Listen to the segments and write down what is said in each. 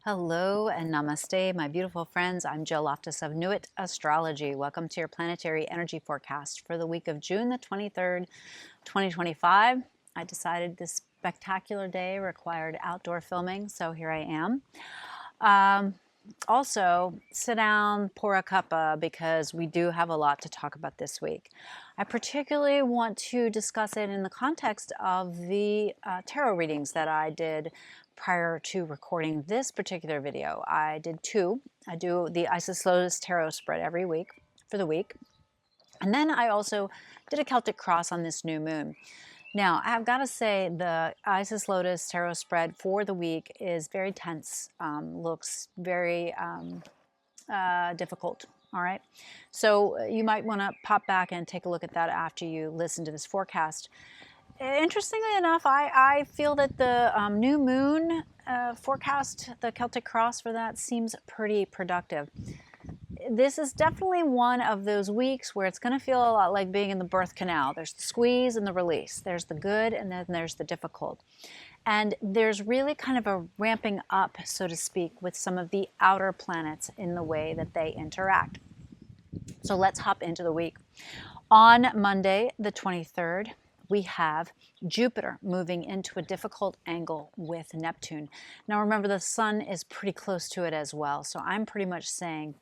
Hello and namaste, my beautiful friends. I'm Jill Loftus of Nuit Astrology. Welcome to your planetary energy forecast for the week of June the 23rd, 2025. I decided this spectacular day required outdoor filming, so here I am. Also, sit down, pour a cuppa, because we do have a lot to talk about this week. I particularly want to discuss it in the context of the tarot readings that I did prior to recording this particular video. I did two. I do the Isis Lotus Tarot spread every week for the week. And then I also did a Celtic Cross on this new moon. Now, I've got to say the Isis Lotus Tarot spread for the week is very tense, looks very difficult. All right. So you might want to pop back and take a look at that after you listen to this forecast. Interestingly enough, I feel that the new moon forecast, the Celtic Cross for that, seems pretty productive. This is definitely one of those weeks where it's going to feel a lot like being in the birth canal. There's the squeeze and the release. There's the good and then there's the difficult. And there's really kind of a ramping up, so to speak, with some of the outer planets in the way that they interact. So let's hop into the week. On Monday, the 23rd, we have Jupiter moving into a difficult angle with Neptune. Now remember, the sun is pretty close to it as well. So I'm pretty much saying,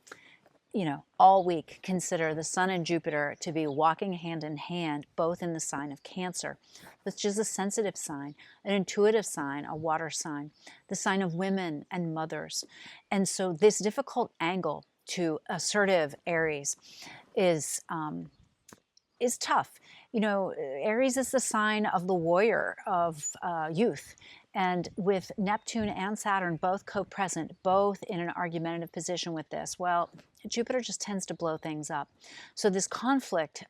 you know, all week, consider the sun and Jupiter to be walking hand in hand, both in the sign of Cancer, which is a sensitive sign, an intuitive sign, a water sign, the sign of women and mothers. And so this difficult angle to assertive Aries is tough. You know, Aries is the sign of the warrior, of youth. And with Neptune and Saturn both co-present, both in an argumentative position with this, well, Jupiter just tends to blow things up. So this conflict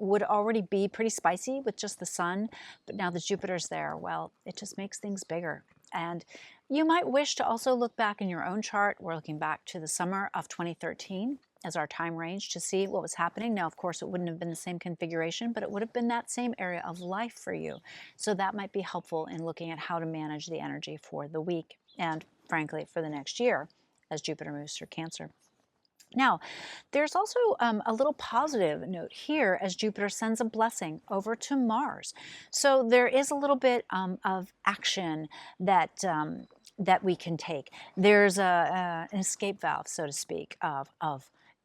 would already be pretty spicy with just the sun, but now that Jupiter's there, well, it just makes things bigger. And you might wish to also look back in your own chart. We're looking back to the summer of 2013 as our time range to see what was happening. Now, of course, it wouldn't have been the same configuration, but it would have been that same area of life for you. So that might be helpful in looking at how to manage the energy for the week and, frankly, for the next year as Jupiter moves through Cancer. Now, there's also a little positive note here as Jupiter sends a blessing over to Mars. So there is a little bit of action that we can take. There's an escape valve, so to speak, of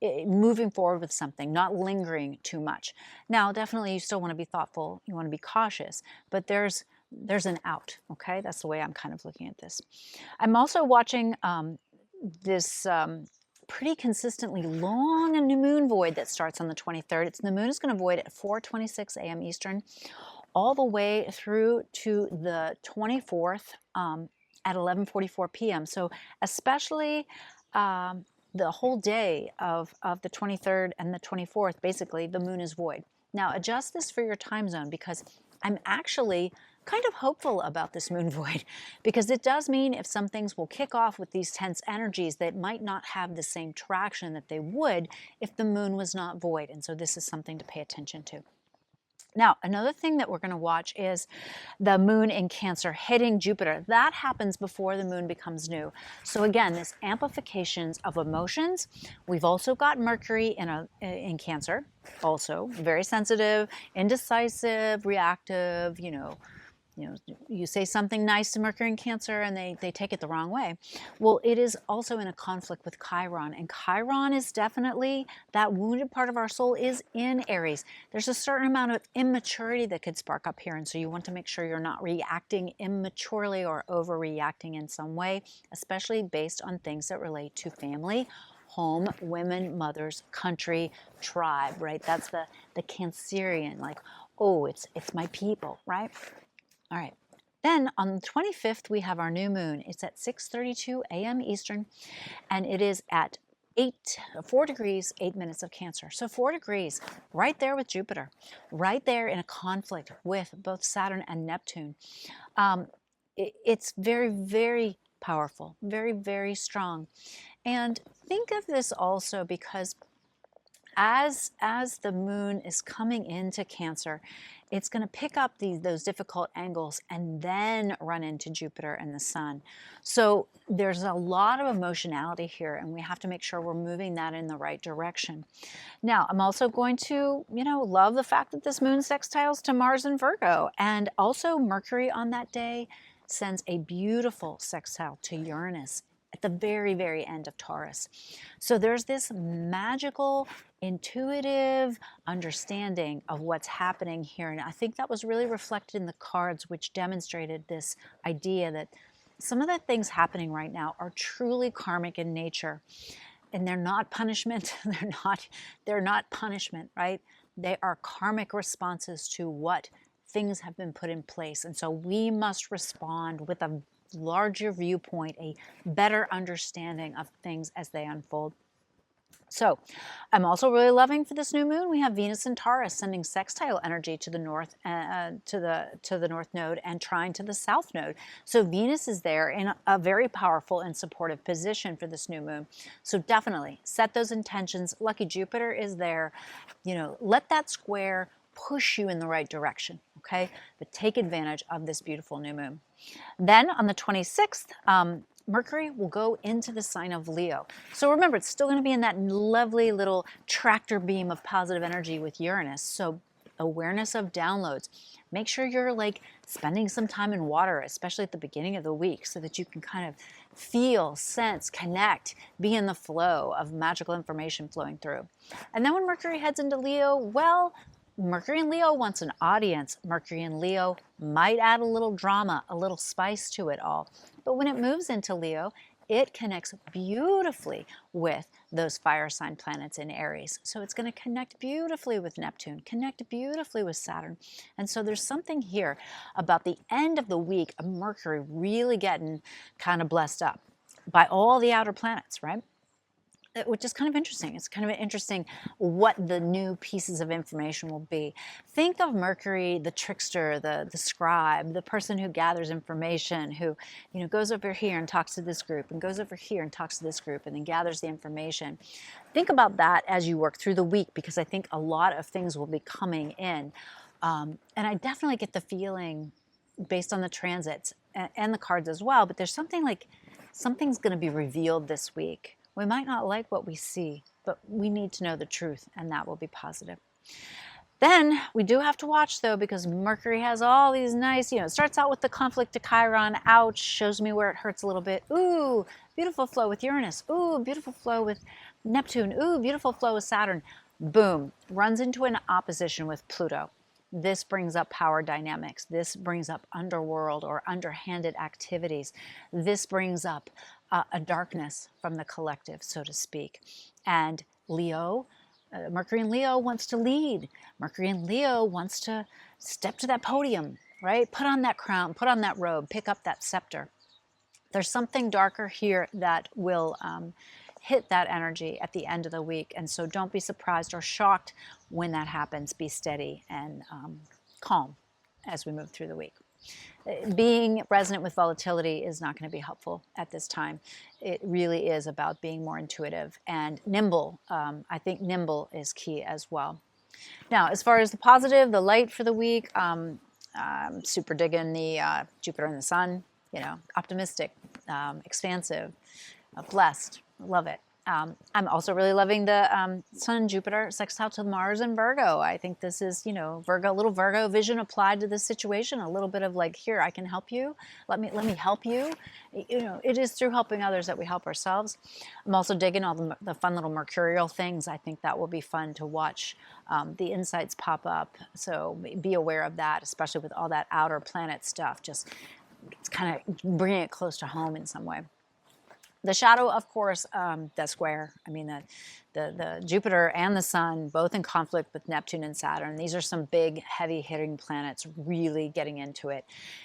moving forward with something, not lingering too much. Now, definitely you still want to be thoughtful, you want to be cautious, but there's an out, okay? That's the way I'm kind of looking at this. I'm also watching this pretty consistently long new moon void that starts on the 23rd. The moon is going to void at 4:26 a.m. Eastern all the way through to the 24th at 11:44 p.m. So especially the whole day of the 23rd and the 24th, basically, the moon is void. Now, adjust this for your time zone, because I'm actually kind of hopeful about this moon void, because it does mean if some things will kick off with these tense energies that might not have the same traction that they would if the moon was not void. And so this is something to pay attention to. Now, another thing that we're going to watch is the moon in Cancer hitting Jupiter. That happens before the moon becomes new. So again, this amplifications of emotions. We've also got Mercury in Cancer, also very sensitive, indecisive, reactive, you say something nice to Mercury in Cancer and they take it the wrong way. Well, it is also in a conflict with Chiron, and Chiron is definitely, that wounded part of our soul is in Aries. There's a certain amount of immaturity that could spark up here, and so you want to make sure you're not reacting immaturely or overreacting in some way, especially based on things that relate to family, home, women, mothers, country, tribe, right? That's the Cancerian, like, oh, it's my people, right? All right. Then on the 25th, we have our new moon. It's at 6:32 a.m. Eastern, and it is at 4 degrees, 8 minutes of Cancer. So 4 degrees, right there with Jupiter, right there in a conflict with both Saturn and Neptune. It's very, very powerful, very, very strong. And think of this also because as the moon is coming into Cancer, it's going to pick up those difficult angles and then run into Jupiter and the Sun. So there's a lot of emotionality here, and we have to make sure we're moving that in the right direction. Now, I'm also going to, love the fact that this moon sextiles to Mars in Virgo, and also Mercury on that day sends a beautiful sextile to Uranus at the very, very end of Taurus. So there's this magical, intuitive understanding of what's happening here. And I think that was really reflected in the cards, which demonstrated this idea that some of the things happening right now are truly karmic in nature. And they're not punishment. They're not punishment, right? They are karmic responses to what things have been put in place. And so we must respond with a larger viewpoint, a better understanding of things as they unfold. So I'm also really loving for this new moon, we have Venus and Taurus sending sextile energy to the north, to the north node, and trine to the south node. So Venus is there in a very powerful and supportive position for this new moon. So definitely set those intentions. Lucky Jupiter is there. Let that square push you in the right direction, okay? But take advantage of this beautiful new moon. Then on the 26th, Mercury will go into the sign of Leo. So remember, it's still going to be in that lovely little tractor beam of positive energy with Uranus. So awareness of downloads. Make sure you're spending some time in water, especially at the beginning of the week, so that you can kind of feel, sense, connect, be in the flow of magical information flowing through. And then when Mercury heads into Leo, well, Mercury in Leo wants an audience. Mercury in Leo might add a little drama, a little spice to it all. But when it moves into Leo, it connects beautifully with those fire sign planets in Aries. So it's going to connect beautifully with Neptune, connect beautifully with Saturn. And so there's something here about the end of the week of Mercury really getting kind of blessed up by all the outer planets, right? Which is kind of interesting. It's kind of interesting what the new pieces of information will be. Think of Mercury, the trickster, the scribe, the person who gathers information, who goes over here and talks to this group, and goes over here and talks to this group, and then gathers the information. Think about that as you work through the week, because I think a lot of things will be coming in. And I definitely get the feeling, based on the transits and the cards as well, but there's something like something's going to be revealed this week. We might not like what we see, but we need to know the truth, and that will be positive. Then we do have to watch, though, because Mercury has all these nice, it starts out with the conflict to Chiron. Ouch, shows me where it hurts a little bit. Ooh, beautiful flow with Uranus. Ooh, beautiful flow with Neptune. Ooh, beautiful flow with Saturn. Boom, runs into an opposition with Pluto. This brings up power dynamics. This brings up underworld or underhanded activities. This brings up a darkness from the collective, so to speak. And Leo, Mercury in Leo wants to lead. Mercury in Leo wants to step to that podium, right? Put on that crown, put on that robe, pick up that scepter. There's something darker here that will hit that energy at the end of the week. And so don't be surprised or shocked when that happens. Be steady and calm as we move through the week. Being resonant with volatility is not going to be helpful at this time. It really is about being more intuitive and nimble. I think nimble is key as well. Now, as far as the positive, the light for the week, I'm super digging the Jupiter and the Sun, optimistic, expansive, blessed. Love it. I'm also really loving the Sun Jupiter sextile to Mars and Virgo. I think this is, Virgo, little Virgo vision applied to this situation. A little bit of here, I can help you. Let me help you. It is through helping others that we help ourselves. I'm also digging all the fun little mercurial things. I think that will be fun to watch the insights pop up. So be aware of that, especially with all that outer planet stuff. Just kind of bringing it close to home in some way. The shadow, of course, the square. I mean, the Jupiter and the Sun, both in conflict with Neptune and Saturn. These are some big, heavy-hitting planets really getting into it.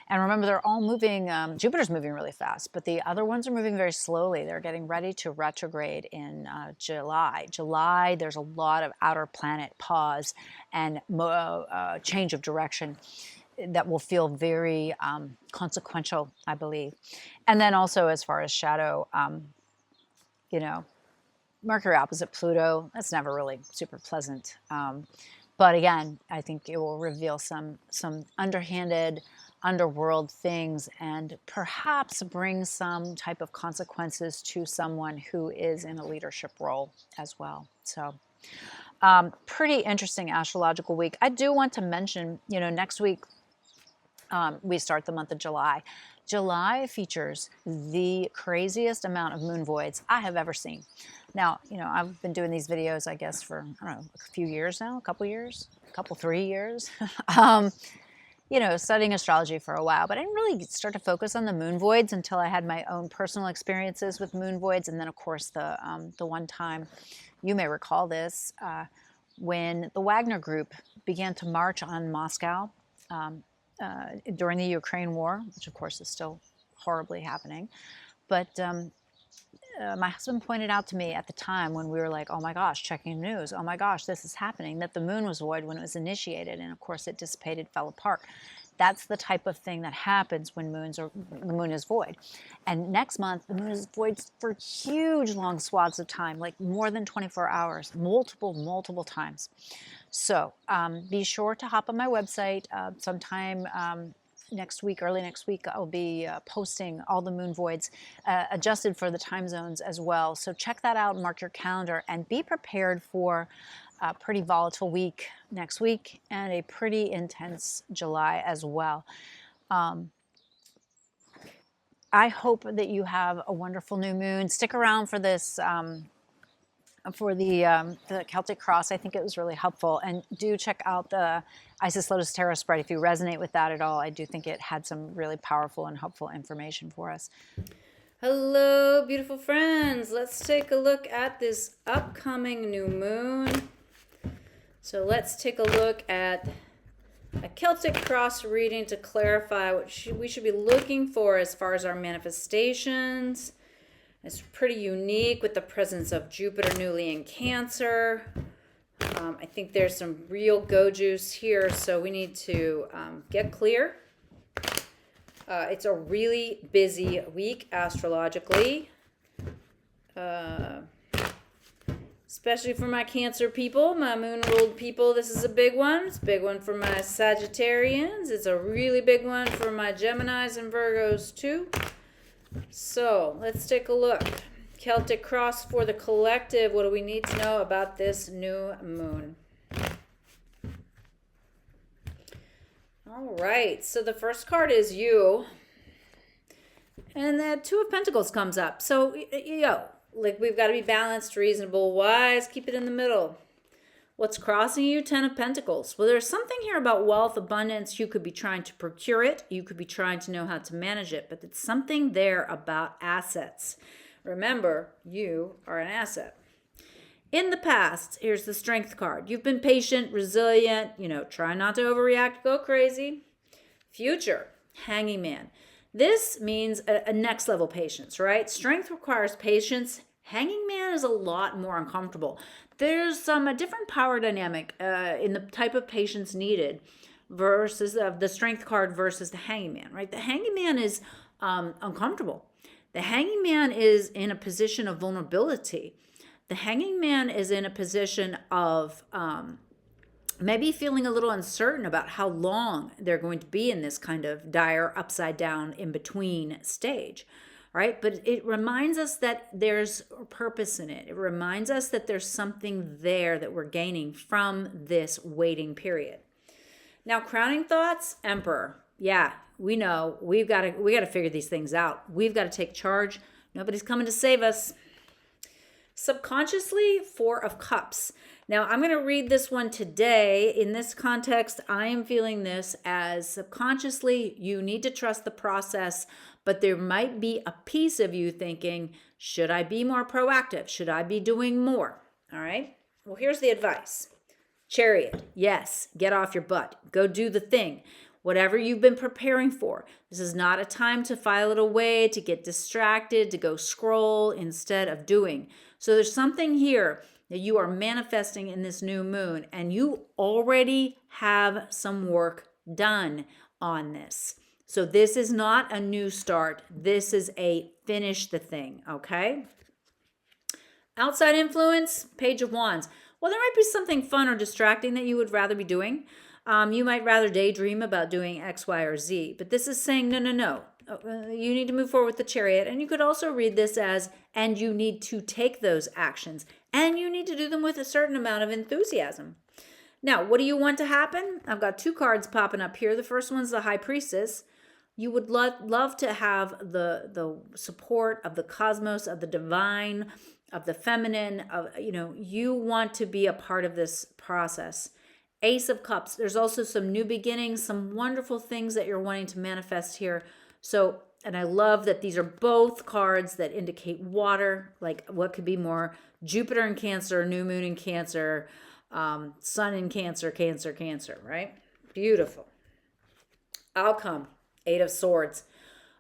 And remember, they're all moving. Jupiter's moving really fast, but the other ones are moving very slowly. They're getting ready to retrograde in July. July, there's a lot of outer planet pause and change of direction that will feel very consequential, I believe. And then also as far as shadow, Mercury opposite Pluto, that's never really super pleasant. But again, I think it will reveal some underhanded, underworld things and perhaps bring some type of consequences to someone who is in a leadership role as well. So pretty interesting astrological week. I do want to mention, next week we start the month of July. July features the craziest amount of moon voids I have ever seen. Now, I've been doing these videos, I guess, for, I don't know, a few years now, a couple years, 3 years. Studying astrology for a while, but I didn't really start to focus on the moon voids until I had my own personal experiences with moon voids. And then, of course, the one time, you may recall this, when the Wagner Group began to march on Moscow during the Ukraine war, which of course is still horribly happening. But my husband pointed out to me at the time when we were like, oh my gosh, checking the news, oh my gosh, this is happening, that the moon was void when it was initiated. And of course it dissipated, fell apart. That's the type of thing that happens when the moon is void. And next month, the moon is void for huge long swaths of time, like more than 24 hours, multiple times. So be sure to hop on my website sometime next week, early next week. I'll be posting all the moon voids adjusted for the time zones as well. So check that out, mark your calendar, and be prepared for a pretty volatile week next week and a pretty intense July as well. I hope that you have a wonderful new moon. Stick around for this, for the Celtic Cross. I think it was really helpful. And do check out the Isis Lotus Tarot spread if you resonate with that at all. I do think it had some really powerful and helpful information for us. Hello, beautiful friends. Let's take a look at this upcoming new moon. So let's take a look at a Celtic Cross reading to clarify what we should be looking for as far as our manifestations. It's pretty unique with the presence of Jupiter newly in Cancer. I think there's some real go juice here, so we need to get clear. It's a really busy week astrologically. Especially for my Cancer people, my moon-ruled people, this is a big one. It's a big one for my Sagittarians. It's a really big one for my Geminis and Virgos too. So let's take a look. Celtic Cross for the collective. What do we need to know about this new moon? All right, so the first card is you. And the Two of Pentacles comes up. So, like we've got to be balanced, reasonable, wise, keep it in the middle. What's crossing you? 10 of Pentacles. Well, there's something here about wealth, abundance. You could be trying to procure it. You could be trying to know how to manage it. But it's something there about assets. Remember, you are an asset. In the past, here's the Strength card. You've been patient, resilient, try not to overreact, go crazy. Future, Hanging Man. This means a next level patience, right? Strength requires patience. Hanging Man is a lot more uncomfortable. There's a different power dynamic in the type of patience needed versus the Strength card versus the Hanging Man, right? The Hanging Man is uncomfortable. The Hanging Man is in a position of vulnerability. The Hanging Man is in a position of maybe feeling a little uncertain about how long they're going to be in this kind of dire upside down in between stage, right? But it reminds us that there's a purpose in it. It reminds us that there's something there that we're gaining from this waiting period. Now, crowning thoughts, Emperor. Yeah, we know we got to figure these things out. We've got to take charge. Nobody's coming to save us. Subconsciously, Four of Cups. Now, I'm going to read this one today. In this context, I am feeling this as subconsciously, you need to trust the process, but there might be a piece of you thinking, should I be more proactive? Should I be doing more? All right. Well, here's the advice. Chariot. Yes, get off your butt. Go do the thing. Whatever you've been preparing for. This is not a time to file it away, to get distracted, to go scroll instead of doing. So there's something here that you are manifesting in this new moon, and you already have some work done on this. So this is not a new start. This is a finish the thing, okay? Outside influence, Page of Wands. Well, there might be something fun or distracting that you would rather be doing. You might rather daydream about doing X, Y, or Z. But this is saying, no, no, no. You need to move forward with the Chariot. And you could also read this as, and you need to take those actions. And you need to do them with a certain amount of enthusiasm. Now, what do you want to happen? I've got 2 cards popping up here. The first one's the High Priestess. You would love to have the support of the cosmos, of the divine, of the feminine, you want to be a part of this process. Ace of Cups. There's also some new beginnings, some wonderful things that you're wanting to manifest here. So, and I love that these are both cards that indicate water, like what could be more Jupiter in Cancer, new moon in Cancer, sun in Cancer, Cancer, right? Beautiful. Outcome, 8 of Swords.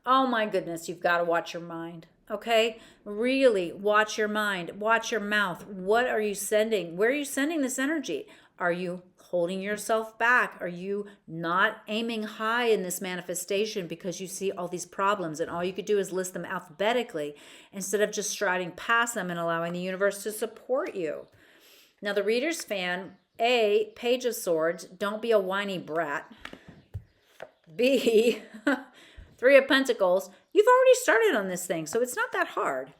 Oh my goodness, you've got to watch your mind. Okay, really watch your mind, watch your mouth. What are you sending? Where are you sending this energy? Are you holding yourself back? Are you not aiming high in this manifestation because you see all these problems and all you could do is list them alphabetically instead of just striding past them and allowing the universe to support you? Now, the reader's fan, A, Page of Swords, don't be a whiny brat. B, 3 of Pentacles, you've already started on this thing, so it's not that hard.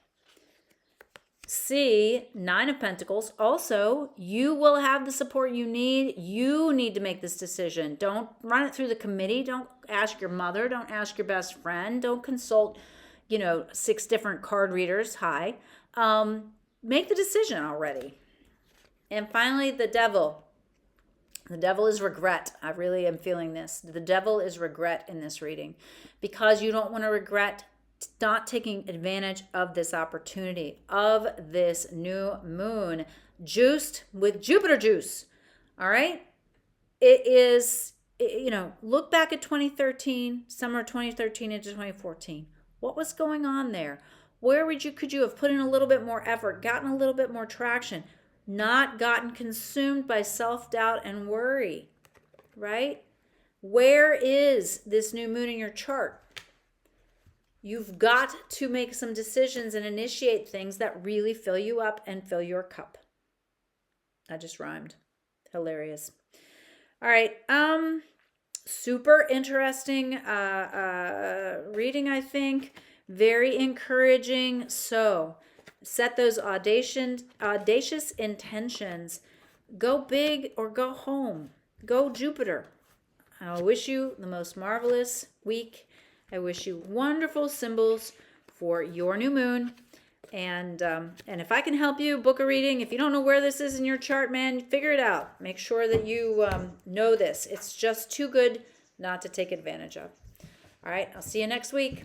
C, 9 of Pentacles, also, you will have the support you need. You need to make this decision. Don't run it through the committee. Don't ask your mother. Don't ask your best friend. Don't consult, 6 different card readers. Hi. Make the decision already. And finally, the Devil. The Devil is regret. I really am feeling this. The Devil is regret in this reading because you don't want to regret not taking advantage of this opportunity, of this new moon, juiced with Jupiter juice. All right? It is, look back at 2013, summer 2013 into 2014. What was going on there? Where could you have put in a little bit more effort, gotten a little bit more traction? Not gotten consumed by self-doubt and worry, right? Where is this new moon in your chart? You've got to make some decisions and initiate things that really fill you up and fill your cup. I just rhymed. Hilarious. All right. Super interesting reading, I think. Very encouraging. So, set those audacious intentions. Go big or go home. Go Jupiter. I wish you the most marvelous week. I wish you wonderful symbols for your new moon. And if I can help you, book a reading. If you don't know where this is in your chart, man, figure it out. Make sure that you know this. It's just too good not to take advantage of. All right, I'll see you next week.